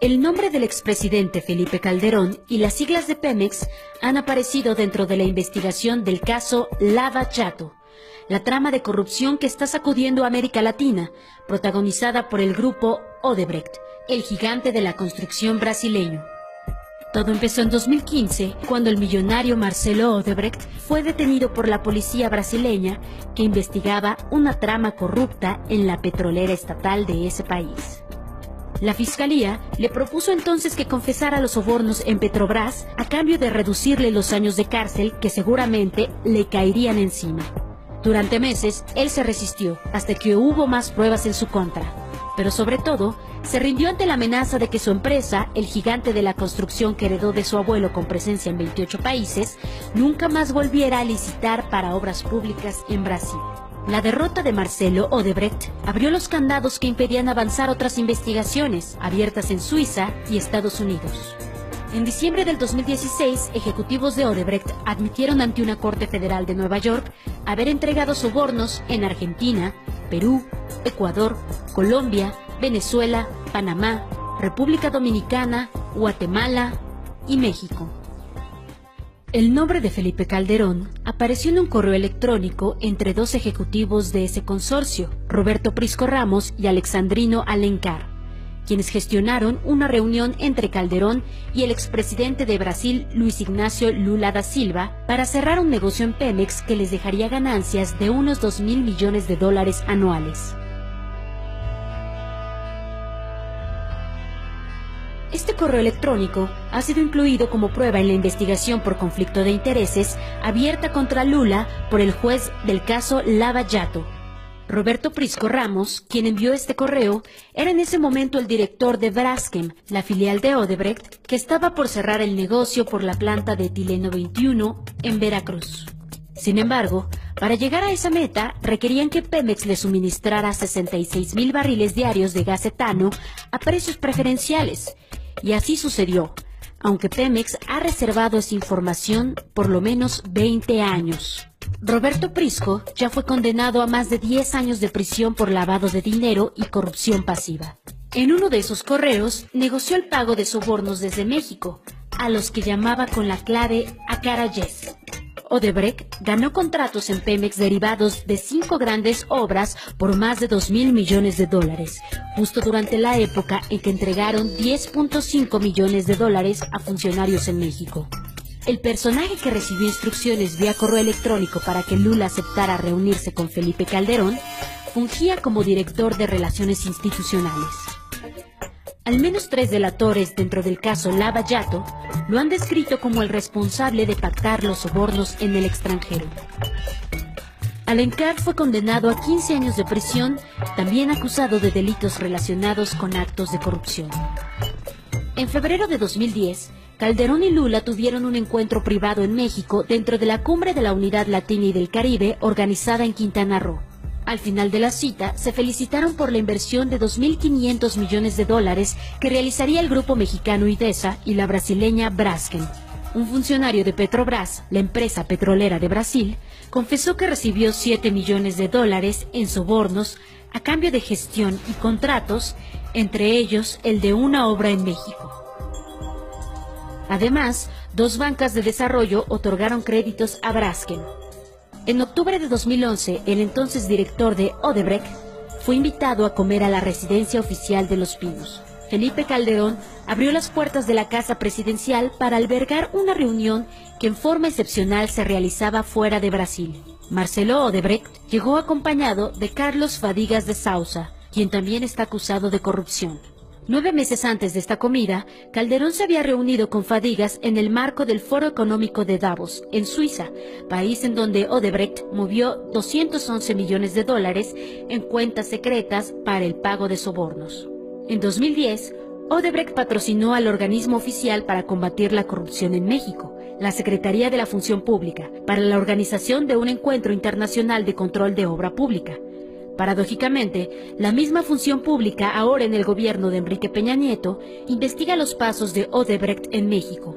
El nombre del expresidente Felipe Calderón y las siglas de Pemex han aparecido dentro de la investigación del caso Lava Jato, la trama de corrupción que está sacudiendo a América Latina, protagonizada por el grupo Odebrecht, el gigante de la construcción brasileño. Todo empezó en 2015, cuando el millonario Marcelo Odebrecht fue detenido por la policía brasileña que investigaba una trama corrupta en la petrolera estatal de ese país. La fiscalía le propuso entonces que confesara los sobornos en Petrobras a cambio de reducirle los años de cárcel que seguramente le caerían encima. Durante meses, él se resistió hasta que hubo más pruebas en su contra. Pero sobre todo, se rindió ante la amenaza de que su empresa, el gigante de la construcción que heredó de su abuelo con presencia en 28 países, nunca más volviera a licitar para obras públicas en Brasil. La derrota de Marcelo Odebrecht abrió los candados que impedían avanzar otras investigaciones abiertas en Suiza y Estados Unidos. En diciembre del 2016, ejecutivos de Odebrecht admitieron ante una corte federal de Nueva York haber entregado sobornos en Argentina, Perú, Ecuador, Colombia, Venezuela, Panamá, República Dominicana, Guatemala y México. El nombre de Felipe Calderón apareció en un correo electrónico entre dos ejecutivos de ese consorcio, Roberto Prisco Ramos y Alexandrino Alencar, quienes gestionaron una reunión entre Calderón y el expresidente de Brasil, Luis Ignacio Lula da Silva, para cerrar un negocio en Pemex que les dejaría ganancias de unos $2.000 millones anuales. Este correo electrónico ha sido incluido como prueba en la investigación por conflicto de intereses abierta contra Lula por el juez del caso Lava Jato. Roberto Prisco Ramos, quien envió este correo, era en ese momento el director de Braskem, la filial de Odebrecht, que estaba por cerrar el negocio por la planta de etileno 21 en Veracruz. Sin embargo, para llegar a esa meta, requerían que Pemex le suministrara 66,000 barriles diarios de gas etano a precios preferenciales. Y así sucedió, aunque Pemex ha reservado esa información por lo menos 20 años. Roberto Prisco ya fue condenado a más de 10 años de prisión por lavado de dinero y corrupción pasiva. En uno de esos correos, negoció el pago de sobornos desde México, a los que llamaba con la clave Acarayes. Odebrecht ganó contratos en Pemex derivados de 5 grandes obras por más de $2.000 millones, justo durante la época en que entregaron $10.5 millones a funcionarios en México. El personaje que recibió instrucciones vía correo electrónico para que Lula aceptara reunirse con Felipe Calderón, fungía como director de Relaciones Institucionales. Al menos 3 delatores dentro del caso Lava Jato lo han descrito como el responsable de pactar los sobornos en el extranjero. Alencar fue condenado a 15 años de prisión, también acusado de delitos relacionados con actos de corrupción. En febrero de 2010, Calderón y Lula tuvieron un encuentro privado en México dentro de la Cumbre de la Unidad Latina y del Caribe organizada en Quintana Roo. Al final de la cita, se felicitaron por la inversión de $2.500 millones que realizaría el grupo mexicano IDESA y la brasileña Braskem. Un funcionario de Petrobras, la empresa petrolera de Brasil, confesó que recibió $7 millones en sobornos a cambio de gestión y contratos, entre ellos el de una obra en México. Además, 2 bancas de desarrollo otorgaron créditos a Braskem. En octubre de 2011, el entonces director de Odebrecht fue invitado a comer a la residencia oficial de Los Pinos. Felipe Calderón abrió las puertas de la casa presidencial para albergar una reunión que en forma excepcional se realizaba fuera de Brasil. Marcelo Odebrecht llegó acompañado de Carlos Fadigas de Sousa, quien también está acusado de corrupción. 9 meses antes de esta comida, Calderón se había reunido con Fadigas en el marco del Foro Económico de Davos, en Suiza, país en donde Odebrecht movió $211 millones en cuentas secretas para el pago de sobornos. En 2010, Odebrecht patrocinó al organismo oficial para combatir la corrupción en México, la Secretaría de la Función Pública, para la organización de un encuentro internacional de control de obra pública. Paradójicamente, la misma función pública ahora en el gobierno de Enrique Peña Nieto investiga los pasos de Odebrecht en México.